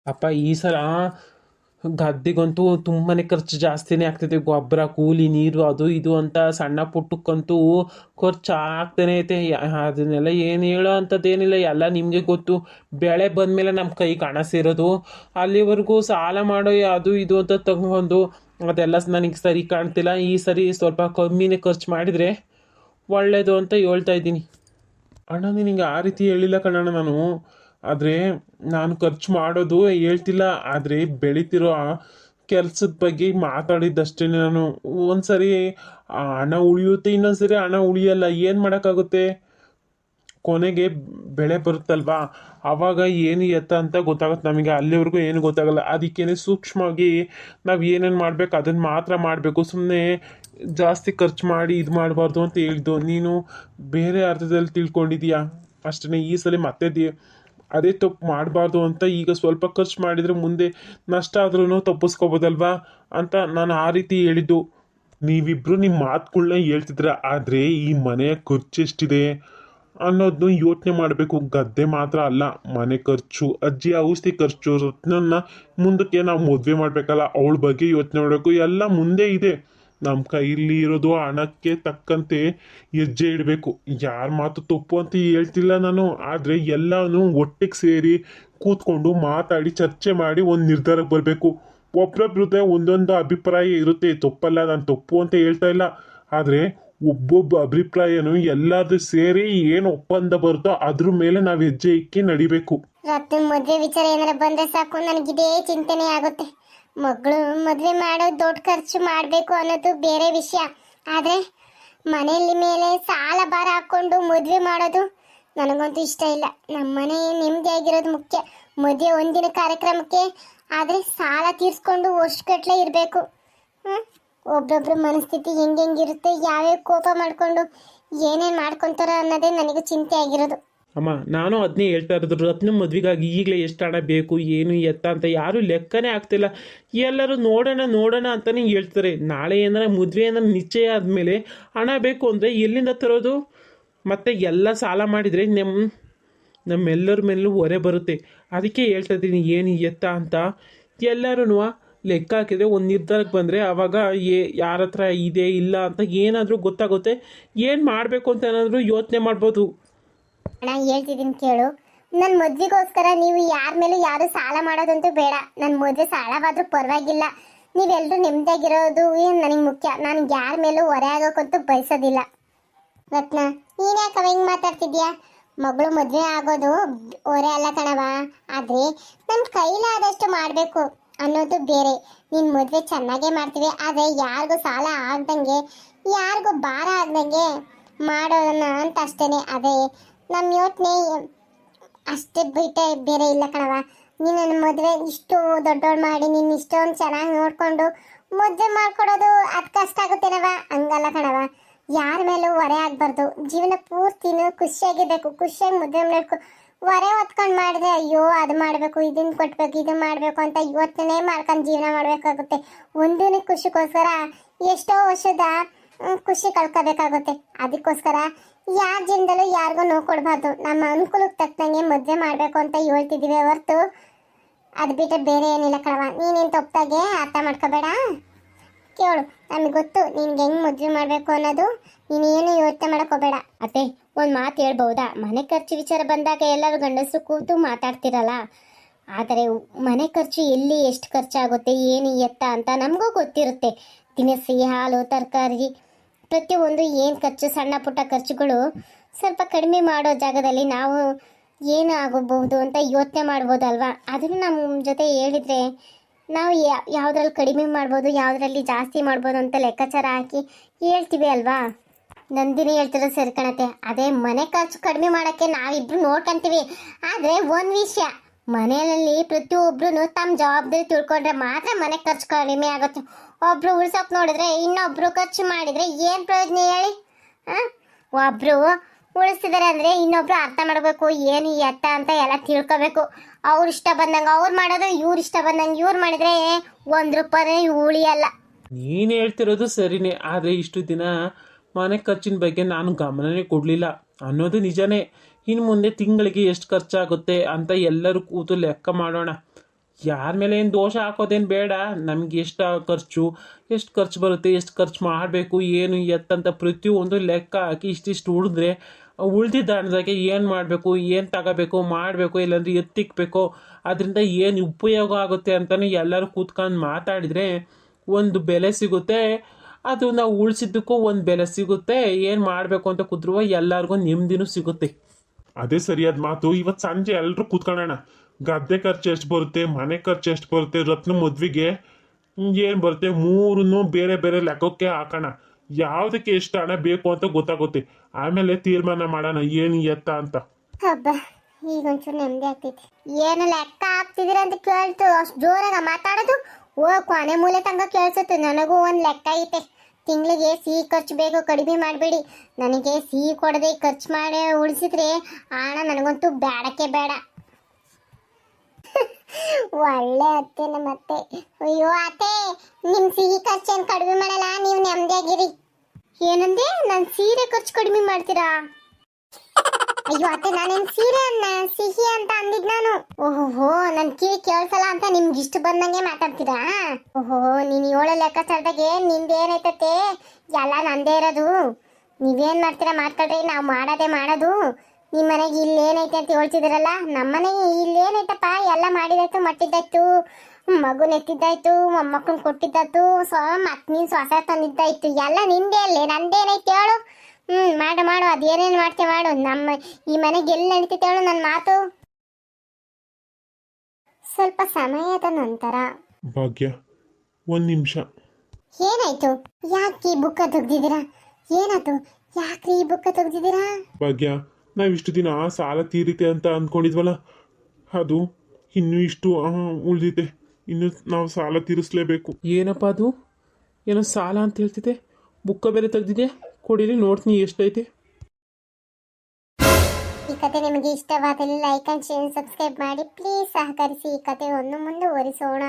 ಅಪ್ಪ ಈ ಸಲ ಗದ್ದೆಗಂತೂ ತುಂಬಾನೇ ಖರ್ಚು ಜಾಸ್ತಿನೇ ಆಗ್ತೈತೆ. ಗೊಬ್ಬರ, ಕೂಲಿ, ನೀರು, ಅದು ಇದು ಅಂತ ಸಣ್ಣ ಪುಟ್ಟಕ್ಕಂತೂ ಖರ್ಚು ಆಗ್ತಾನೆ ಐತೆ. ಅದನ್ನೆಲ್ಲ ಏನು ಹೇಳೋ ಅಂಥದ್ದೇನಿಲ್ಲ, ಎಲ್ಲ ನಿಮಗೆ ಗೊತ್ತು. ಬೆಳೆ ಬಂದಮೇಲೆ ನಮ್ಮ ಕೈ ಹಣ ಸೇರೋದು. ಅಲ್ಲಿವರೆಗೂ ಸಾಲ ಮಾಡೋ ಅದು ಇದು ಅಂತ ತಗೊಂಡು ಅದೆಲ್ಲ ನನಗೆ ಸರಿ ಕಾಣ್ತಿಲ್ಲ. ಈ ಸರಿ ಸ್ವಲ್ಪ ಕಮ್ಮಿನೇ ಖರ್ಚು ಮಾಡಿದರೆ ಒಳ್ಳೇದು ಅಂತ ಹೇಳ್ತಾ ಇದ್ದೀನಿ. ಅಣ್ಣ ನಿನಗೆ ಆ ರೀತಿ ಹೇಳಿಲ್ಲ ಕಣಣ್ಣ ನಾನು. ಆದರೆ ನಾನು ಖರ್ಚು ಮಾಡೋದು ಹೇಳ್ತಿಲ್ಲ, ಆದರೆ ಬೆಳೀತಿರೋ ಕೆಲಸದ ಬಗ್ಗೆ ಮಾತಾಡಿದ್ದಷ್ಟೇ ನಾನು. ಒಂದ್ಸರಿ ಹಣ ಉಳಿಯುತ್ತೆ, ಇನ್ನೊಂದ್ಸರಿ ಹಣ ಉಳಿಯಲ್ಲ. ಏನು ಮಾಡೋಕ್ಕಾಗುತ್ತೆ? ಕೊನೆಗೆ ಬೆಳೆ ಬರುತ್ತಲ್ವಾ, ಆವಾಗ ಏನು ಎತ್ತ ಅಂತ ಗೊತ್ತಾಗುತ್ತೆ ನಮಗೆ. ಅಲ್ಲಿವರೆಗೂ ಏನು ಗೊತ್ತಾಗಲ್ಲ. ಅದಕ್ಕೇನೆ ಸೂಕ್ಷ್ಮವಾಗಿ ನಾವು ಏನೇನು ಮಾಡ್ಬೇಕು ಅದನ್ನು ಮಾತ್ರ ಮಾಡಬೇಕು. ಸುಮ್ಮನೆ ಜಾಸ್ತಿ ಖರ್ಚು ಮಾಡಿ ಇದು ಮಾಡಬಾರ್ದು ಅಂತ ಹೇಳಿದ್ದು ನೀನು ಬೇರೆ ಅರ್ಥದಲ್ಲಿ ತಿಳ್ಕೊಂಡಿದೀಯಾ ಅಷ್ಟೇ. ಈ ಸಲ ಮತ್ತೆ ಅದೇ ತಪ್ಪು ಮಾಡಬಾರ್ದು ಅಂತ ಈಗ ಸ್ವಲ್ಪ ಖರ್ಚು ಮಾಡಿದರೆ ಮುಂದೆ ನಷ್ಟ ಆದ್ರೂ ತಪ್ಪಿಸ್ಕೋಬೋದಲ್ವಾ ಅಂತ ನಾನು ಆ ರೀತಿ ಹೇಳಿದ್ದು. ನೀವಿಬ್ರು ನಿಮ್ಮ ಮಾತುಗಳನ್ನ ಹೇಳ್ತಿದ್ರ, ಆದರೆ ಈ ಮನೆಯ ಖರ್ಚು ಎಷ್ಟಿದೆ ಅನ್ನೋದನ್ನು ಯೋಚನೆ ಮಾಡಬೇಕು. ಗದ್ದೆ ಮಾತ್ರ ಅಲ್ಲ, ಮನೆ ಖರ್ಚು, ಅಜ್ಜಿ ಔಷಧಿ ಖರ್ಚು, ರತ್ನನ್ನ ಮುಂದಕ್ಕೆ ನಾವು ಮದುವೆ ಮಾಡಬೇಕಲ್ಲ, ಅವಳ ಬಗ್ಗೆ ಯೋಚನೆ ಮಾಡಬೇಕು. ಎಲ್ಲ ಮುಂದೆ ಇದೆ. ನಮ್ಮ ಕೈಲಿ ಇರೋದು ಹಣಕ್ಕೆ ತಕ್ಕಂತೆ ಹೆಜ್ಜೆ ಇಡಬೇಕು. ಯಾರ ಮಾತು ತಪ್ಪು ಅಂತ ಹೇಳ್ತಿಲ್ಲ ನಾನು, ಆದರೆ ಎಲ್ಲನೂ ಒಟ್ಟಿಗೆ ಸೇರಿ ಕೂತ್ಕೊಂಡು ಮಾತಾಡಿ ಚರ್ಚೆ ಮಾಡಿ ಒಂದು ನಿರ್ಧಾರಕ್ಕೆ ಬರಬೇಕು. ಒಬ್ಬೊಬ್ರದ್ದೇ ಒಂದೊಂದು ಅಭಿಪ್ರಾಯ ಇರುತ್ತೆ, ತಪ್ಪಲ್ಲ, ನಾನು ತಪ್ಪು ಅಂತ ಹೇಳ್ತಾ ಇಲ್ಲ. ಆದರೆ ಒಬ್ಬೊಬ್ಬ ಅಭಿಪ್ರಾಯನು ಎಲ್ಲಾದ್ರೂ ಸೇರಿ ಏನು ಒಪ್ಪಂದ ಬರುತ್ತೋ ಅದ್ರ ಮೇಲೆ ನಾವು ಹೆಜ್ಜೆ ಇಕ್ಕಿ ನಡಿಬೇಕು. ರತ್ನ ಮದುವೆ ವಿಚಾರ ಏನಾರ ಬಂದ್ರೆ ಸಾಕು, ನನಗಿದೇ ಚಿಂತನೆ ಆಗುತ್ತೆ. ಮಗಳು ಮದುವೆ ಮಾಡೋದು ದೊಡ್ಡ ಖರ್ಚು ಮಾಡಬೇಕು ಅನ್ನೋದು ಬೇರೆ ವಿಷಯ, ಆದರೆ ಮನೆಯಲ್ಲಿ ಮೇಲೆ ಸಾಲ ಭಾರ ಹಾಕ್ಕೊಂಡು ಮದುವೆ ಮಾಡೋದು ನನಗಂತೂ ಇಷ್ಟ ಇಲ್ಲ. ನಮ್ಮ ಮನೆ ನೆಮ್ಮದಿ ಆಗಿರೋದು ಮುಖ್ಯ. ಮದುವೆ ಒಂದಿನ ಕಾರ್ಯಕ್ರಮಕ್ಕೆ ಆದರೆ ಸಾಲ ತೀರಿಸ್ಕೊಂಡು ವರ್ಷಗಟ್ಟಲೆ ಇರಬೇಕು. ಒಬ್ಬೊಬ್ರ ಮನಸ್ಥಿತಿ ಹೆಂಗಿರುತ್ತೆ, ಯಾವ್ಯಾವ ಕೋಪ ಮಾಡ್ಕೊಂಡು ಏನೇನು ಮಾಡ್ಕೊತಾರ ಅನ್ನೋದೇ ನನಗೆ ಚಿಂತೆ ಆಗಿರೋದು. ಅಮ್ಮ ನಾನು ಅದನ್ನೇ ಹೇಳ್ತಾ ಇರೋದು. ರತ್ನ ಮದ್ವೆಗಾಗಿ ಈಗಲೇ ಎಷ್ಟು ಹಣ ಬೇಕು, ಏನು ಎತ್ತ ಅಂತ ಯಾರೂ ಲೆಕ್ಕನೇ ಆಗ್ತಿಲ್ಲ. ಎಲ್ಲರೂ ನೋಡೋಣ ನೋಡೋಣ ಅಂತಲೇ ಹೇಳ್ತಾರೆ. ನಾಳೆ ಏನಾರ ಮದುವೆ ಏನಾರ ನಿಶ್ಚಯ ಆದಮೇಲೆ ಹಣ ಬೇಕು ಅಂದರೆ ಎಲ್ಲಿಂದ ತರೋದು? ಮತ್ತು ಎಲ್ಲ ಸಾಲ ಮಾಡಿದರೆ ನಮ್ಮೆಲ್ಲರ ಮೇಲೂ ಹೊರೆ ಬರುತ್ತೆ. ಅದಕ್ಕೆ ಹೇಳ್ತಾ ಇದ್ದೀನಿ ಏನು ಎತ್ತ ಅಂತ. ಎಲ್ಲರೂ ಲೆಕ್ಕ ಹಾಕಿದರೆ ಒಂದು ನಿರ್ಧಾರಕ್ಕೆ ಬಂದರೆ ಆವಾಗ ಯಾರ ಹತ್ರ ಇದೆ ಇಲ್ಲ ಅಂತ ಏನಾದರೂ ಗೊತ್ತಾಗುತ್ತೆ. ಏನು ಮಾಡಬೇಕು ಅಂತ ಏನಾದರೂ ಯೋಚನೆ ಮಾಡ್ಬೋದು. ನಾನು ಹೇಳ್ತಿದ್ದೀನಿ ಕೇಳು, ನನ್ನ ಮದ್ವೆಗೋಸ್ಕರ ನೀವು ಯಾರ ಮೇಲೂ ಯಾರು ಸಾಲ ಮಾಡೋದಂತೂ ಬೇಡ. ನನ್ನ ಮದುವೆ ಸಾಲವಾದ್ರೂ ಪರವಾಗಿಲ್ಲ, ನೀವೆಲ್ಲರೂ ನೆಮ್ಮದಿಯಾಗಿರೋದು ನನಗೆ ಮುಖ್ಯ. ನಾನು ಯಾರ ಮೇಲೂ ಹೊರೆ ಆಗೋಕ್ಕಂತೂ ಬಯಸೋದಿಲ್ಲ. ರತ್ನ, ನೀನು ಯಾಕೆ ಹಿಂಗೆ ಮಾತಾಡ್ತಿದ್ಯಾ? ಮಗಳು ಮದುವೆ ಆಗೋದು ಹೊರೆ ಅಲ್ಲ ಕಣವ, ಆದರೆ ನನ್ನ ಕೈಲಾದಷ್ಟು ಮಾಡಬೇಕು ಅನ್ನೋದು ಬೇರೆ. ನಿನ್ನ ಮದುವೆ ಚೆನ್ನಾಗೇ ಮಾಡ್ತೀವಿ, ಆದರೆ ಯಾರಿಗೂ ಸಾಲ ಆಗ್ದಂಗೆ, ಯಾರಿಗೂ ಭಾರ ಆಗ್ದಂಗೆ ಮಾಡೋಣ ಅಂತ ಅಷ್ಟೇ. ಅದೇ ನಮ್ಮ ಯೋಚನೆ ಅಷ್ಟೇ ಬಿಟ್ಟೆ ಬೇರೆ ಇಲ್ಲ ಕಣವ. ನೀನು ನನ್ನ ಮದುವೆ ಇಷ್ಟು ದೊಡ್ಡವಳು ಮಾಡಿ ನೀನು ಇಷ್ಟೊಂದು ಚೆನ್ನಾಗಿ ನೋಡಿಕೊಂಡು ಮದುವೆ ಮಾಡ್ಕೊಡೋದು ಅದು ಕಷ್ಟ ಆಗುತ್ತೇನವ? ಹಂಗಲ್ಲ ಕಣವ, ಯಾರ ಮೇಲೂ ಹೊರೆ ಆಗಬಾರ್ದು. ಜೀವನ ಪೂರ್ತಿನೂ ಖುಷಿಯಾಗಿರ್ಬೇಕು, ಖುಷಿಯಾಗಿ ಮದುವೆ ಮಾಡ್ಕೊ. ಹೊರೆ ಹೊತ್ಕೊಂಡು ಮಾಡಿದ್ರೆ ಅಯ್ಯೋ ಅದು ಮಾಡಬೇಕು, ಇದನ್ನು ಕೊಟ್ಬೇಕು, ಇದು ಮಾಡಬೇಕು ಅಂತ ಯೋಚನೆ ಮಾಡ್ಕೊಂಡು ಜೀವನ ಮಾಡಬೇಕಾಗುತ್ತೆ. ಒಂದನೇ ಖುಷಿಗೋಸ್ಕರ ಎಷ್ಟೋ ವರ್ಷದ ಖುಷಿ ಕಳ್ಕೋಬೇಕಾಗುತ್ತೆ. ಅದಕ್ಕೋಸ್ಕರ ಯಾರ ಜೀವನದಲ್ಲೂ ಯಾರಿಗೂ ನೋವು ಕೊಡಬಾರ್ದು. ನಮ್ಮ ಅನುಕೂಲಕ್ಕೆ ತಕ್ಕಂಗೆ ಮದುವೆ ಮಾಡಬೇಕು ಅಂತ ಹೇಳ್ತಿದ್ದೀವಿ ಹೊರತು ಅದು ಬಿಟ್ಟರೆ ಬೇರೆ ಏನಿಲ್ಲ ಕಣವ. ನೀನೇನು ತಪ್ಪಾಗೆ ಅರ್ಥ ಮಾಡ್ಕೋಬೇಡ. ಕೇಳು, ನಮಗೆ ಗೊತ್ತು ನಿನ್ಗೆ ಹೆಂಗೆ ಮದುವೆ ಮಾಡಬೇಕು ಅನ್ನೋದು. ನೀನೇನು ಯೋಚನೆ ಮಾಡೋಕ್ಕೋಬೇಡ. ಅತ್ತೆ, ಒಂದು ಮಾತು ಹೇಳ್ಬಹುದಾ? ಮನೆ ಖರ್ಚು ವಿಚಾರ ಬಂದಾಗ ಎಲ್ಲರೂ ಗಂಡಸರು ಕೂತು ಮಾತಾಡ್ತಿರಲ್ಲ, ಆದರೆ ಮನೆ ಖರ್ಚು ಎಲ್ಲಿ ಎಷ್ಟು ಖರ್ಚಾಗುತ್ತೆ ಏನು ಎತ್ತ ಅಂತ ನಮಗೂ ಗೊತ್ತಿರುತ್ತೆ. ದಿನಸಿ, ಹಾಲು, ತರಕಾರಿ ಪ್ರತಿಯೊಂದು ಏನು ಖರ್ಚು, ಸಣ್ಣ ಪುಟ್ಟ ಖರ್ಚುಗಳು ಸ್ವಲ್ಪ ಕಡಿಮೆ ಮಾಡೋ ಜಾಗದಲ್ಲಿ ನಾವು ಏನು ಆಗೋಬಹುದು ಅಂತ ಯೋಚನೆ ಮಾಡ್ಬೋದಲ್ವಾ? ಅದನ್ನು ನಮ್ಮ ಜೊತೆ ಹೇಳಿದರೆ ನಾವು ಯಾವುದ್ರಲ್ಲಿ ಕಡಿಮೆ ಮಾಡ್ಬೋದು, ಯಾವುದರಲ್ಲಿ ಜಾಸ್ತಿ ಮಾಡ್ಬೋದು ಅಂತ ಲೆಕ್ಕಾಚಾರ ಹಾಕಿ ಹೇಳ್ತೀವಿ ಅಲ್ವಾ? ನಂದಿನಿ ಹೇಳ್ತಿರೋ ಸರಿ ಕಣತೆ. ಅದೇ ಮನೆ ಖರ್ಚು ಕಡಿಮೆ ಮಾಡೋಕ್ಕೆ ನಾವಿಬ್ರು ನೋಡ್ಕೊಂತೀವಿ. ಆದರೆ ಒಂದು ವಿಷಯ, ಮನೆಯಲ್ಲಿ ಪ್ರತಿಯೊಬ್ಬರು ತಮ್ಮ ಜವಾಬ್ದಾರಿ ತಿಳ್ಕೊಂಡ್ರೆ ಮಾತ್ರ ಮನೆ ಖರ್ಚು ಕಡಿಮೆ ಆಗುತ್ತೆ. ಒಬ್ರು ಉಳ್ಸೋಕೆ ನೋಡಿದ್ರೆ ಇನ್ನೊಬ್ರು ಖರ್ಚು ಮಾಡಿದರೆ ಏನು ಪ್ರಯೋಜನ ಹೇಳಿ? ಒಬ್ರು ಉಳಿಸ್ತಿದ್ದಾರೆ ಅಂದರೆ ಇನ್ನೊಬ್ರು ಅರ್ಥ ಮಾಡಬೇಕು, ಏನು ಎತ್ತ ಅಂತ ಎಲ್ಲ ತಿಳ್ಕೊಬೇಕು. ಅವ್ರು ಇಷ್ಟ ಬಂದಂಗೆ ಅವ್ರು ಮಾಡೋದು, ಇವ್ರು ಇಷ್ಟ ಬಂದಂಗೆ ಇವ್ರು ಮಾಡಿದರೆ ₹1 ಉಳಿಯಲ್ಲ. ನೀನು ಹೇಳ್ತಿರೋದು ಸರಿನೇ, ಆದರೆ ಇಷ್ಟು ದಿನ ಮನೆ ಖರ್ಚಿನ ಬಗ್ಗೆ ನಾನು ಗಮನನೇ ಕೊಡಲಿಲ್ಲ ಅನ್ನೋದು ನಿಜನೇ. ಇನ್ನು ಮುಂದೆ ತಿಂಗಳಿಗೆ ಎಷ್ಟು ಖರ್ಚಾಗುತ್ತೆ ಅಂತ ಎಲ್ಲರೂ ಕೂತು ಲೆಕ್ಕ ಮಾಡೋಣ. ಯಾರ ಮೇಲೆ ಏನು ದೋಷ ಹಾಕೋದೇನು ಬೇಡ. ನಮ್ಗೆ ಎಷ್ಟು ಖರ್ಚು ಬರುತ್ತೆ, ಎಷ್ಟು ಖರ್ಚು ಮಾಡಬೇಕು, ಏನು ಎತ್ತಂತ ಪ್ರತಿಯೊಂದು ಲೆಕ್ಕ ಹಾಕಿ ಇಷ್ಟಿಷ್ಟು ಉಳಿದ್ರೆ ಉಳ್ದಿದ್ದ ಹಣದಾಗೆ ಏನು ಮಾಡಬೇಕು, ಏನು ತಗೋಬೇಕು, ಮಾಡಬೇಕು, ಇಲ್ಲಾಂದ್ರೆ ಎತ್ತಿಕ್ಬೇಕು, ಅದರಿಂದ ಏನು ಉಪಯೋಗ ಆಗುತ್ತೆ ಅಂತಲೂ ಎಲ್ಲರೂ ಕೂತ್ಕೊಂಡು ಮಾತಾಡಿದರೆ ಒಂದು ಬೆಲೆ ಸಿಗುತ್ತೆ. ಅದು ನಾವು ಉಳಿಸಿದ್ದಕ್ಕೂ ಒಂದು ಬೆಲೆ ಸಿಗುತ್ತೆ. ಏನು ಮಾಡಬೇಕು ಅಂತ ಕೂತ್ರುವ ಎಲ್ಲರಿಗೂ ನೆಮ್ಮದಿನೂ ಸಿಗುತ್ತೆ. ಅದೇ ಸರಿಯಾದ ಮಾತು. ಇವತ್ತು ಸಂಜೆ ಎಲ್ಲರೂ ಕೂತ್ಕೊಳ್ಳೋಣ. ಗದ್ದೆ ಖರ್ಚು ಎಷ್ಟು ಬರುತ್ತೆ, ಮನೆ ಖರ್ಚು ಎಷ್ಟು ಬರುತ್ತೆ, ರತ್ನ ಮದ್ವೆಗೆ ಏನು ಬರುತ್ತೆ, ಮೂರನ್ನು ಬೇರೆ ಬೇರೆ ಲೆಕ್ಕಕ್ಕೆ ಹಾಕೋಣ. ಯಾವುದಕ್ಕೆ ಎಷ್ಟು ಹಣ ಬೇಕು ಅಂತ ಗೊತ್ತಾಗುತ್ತೆ. ಆಮೇಲೆ ತೀರ್ಮಾನ ಮಾಡೋಣ ಏನು ಎತ್ತ ಅಂತ. ಹಬ್ಬ, ಈಗ ಒಂಚೂರು ನೆಮ್ಮದಿ ಆಗ್ತೈತಿ. ಏನು ಲೆಕ್ಕ ಹಾಕ್ತಿದ್ದೀರ ಅಂತ ಕೇಳ್ತು, ಅಷ್ಟು ಜೋರಾಗ ಮಾತಾಡೋದು. ಓ, ಕೊನೆ ಮೂಲೆ ತನಕ ಕೇಳಿಸುತ್ತೆ. ನನಗೂ ಒಂದು ಲೆಕ್ಕ ಐತೆ. ತಿಂಗಳಿಗೆ ಸಿಹಿ ಖರ್ಚು ಬೇಕು, ಕಡಿಮೆ ಮಾಡಬೇಡಿ. ನನಗೆ ಸಿಹಿ ಕೊಡದೆ ಖರ್ಚು ಮಾಡಿ ಉಳಿಸಿದ್ರೆ ಹಣ ನನಗಂತೂ ಬೇಡಕ್ಕೆ ಬೇಡ. ಒಳ್ಳೆ ಅತ್ತೆ ನಮ್ಮ ಅತ್ತೆ. ಅಯ್ಯೋ ಅತ್ತೆ, ನಿಮ್ಮ ಸಿಹಿ ಖರ್ಚೇನು ಕಡಿಮೆ ಮಾಡಲ್ಲ, ನೀವು ನೆಮ್ಮದಿಯಾಗಿರಿ. ಏನಂದೆ? ನಾನು ಸೀರೆ ಖರ್ಚು ಕಡಿಮೆ ಮಾಡ್ತೀರಾ? ಅಯ್ಯೋ ಅತ್ತೆ, ನಾನೇನು ಸೀರೆ ಸಿಹಿ ಅಂತ ಅಂದಿದ್ ನಾನು. ಓಹೋ, ನನ್ ಕಿವಿ ಕೇಳಿಸಲ್ಲ ಅಂತ ನಿಮ್ಗೆ ಇಷ್ಟು ಬಂದಂಗೆ ಮಾತಾಡ್ತೀರಾ? ಓಹೋ, ನೀನು ಏಳು ಲೆಕ್ಕಾಚಾರದಾಗೆ ನಿಂದೇನೈತತೆ, ಎಲ್ಲ ನಂದೇ ಇರೋದು. ನೀವೇನ್ ಮಾಡ್ತೀರಾ ಮಾಡ್ಕೊಳ್ರಿ, ನಾವು ಮಾಡೋದು. ನಿಮ್ಮ ಮನೆಗೆ ಇಲ್ಲೇನೈತೆ ಅಂತ ಹೇಳ್ತಿದ್ದೀರಲ್ಲ, ನಮ್ಮ ಮನೆಗೆ ಇಲ್ಲೇನೈತಪ್ಪ, ಎಲ್ಲ ಮಾಡಿದಾಯ್ತು, ಮಟ್ಟಿದ್ದಾಯ್ತು, ಮಗು ನೆತ್ತಿದ್ದಾಯ್ತು, ಮೊಮ್ಮಕ್ಕಳನ್ನ ಕೊಟ್ಟಿದ್ದಾಯ್ತು, ಮತ್ ನೀನ್ ಸೊಸೆ ತಂದಿದ್ದಾಯ್ತು, ಎಲ್ಲ ನಿಂದೇ ಅಲ್ಲೇ, ನಂದೇನೈತೆ ಹೇಳು. ಮಾಡು ಅದೇನೇನು ಮಾಡ್ತೇವೆ ಮಾಡು. ನಮ್ಮ ಈ ಮನೆಗೆ ಎಲ್ಲಿ ನಡೀತೈತೆ ಹೇಳು ನನ್ನ ಮಾತು. ಸ್ವಲ್ಪ ಸಮಯದ ನಂತರ. ಭಾಗ್ಯ, ಒಂದು ನಿಮಿಷ. ಏನಾಯ್ತು? ಯಾಕೆ ಈ ಬುಕ್ಕ ತೆಗ್ದಿದ್ದೀರಾ? ಏನಾಯ್ತು? ಯಾಕ್ರಿ ಈ ಬುಕ್ಕ ತೆಗ್ದಿದ್ದೀರಾ? ಭಾಗ್ಯ, ನಾವು ಇಷ್ಟು ದಿನ ಸಾಲ ತೀರಿತೆ ಅಂತ ಅಂದ್ಕೊಂಡಿದ್ವಲ್ಲ, ಅದು ಇನ್ನೂ ಇಷ್ಟು ಉಳಿದಿದೆ. ಇನ್ನು ನಾವು ಸಾಲ ತೀರಿಸ್ಲೇಬೇಕು. ಏನಪ್ಪ ಅದು? ಏನೋ ಸಾಲ ಅಂತ ಹೇಳ್ತಿದ್ದೆ, ಬುಕ್ಕ ಬೇರೆ ತೆಗ್ದಿದೆ. ಕೊಡಿರಿ ನೋಡ್ತೀನಿ ಎಷ್ಟೈತೆ. ಈ ಕತೆ ನಿಮಗೆ ಇಷ್ಟವಾದಲ್ಲಿ ಲೈಕ್ ಅಂಡ್ ಶೇರ್ ಸಬ್ಸ್ಕ್ರೈಬ್ ಮಾಡಿ ಪ್ಲೀಸ್. ಸಹಕರಿಸಿ ಈ ಕಥೆಯನ್ನು ಮುಂದುವರಿಸೋಣ.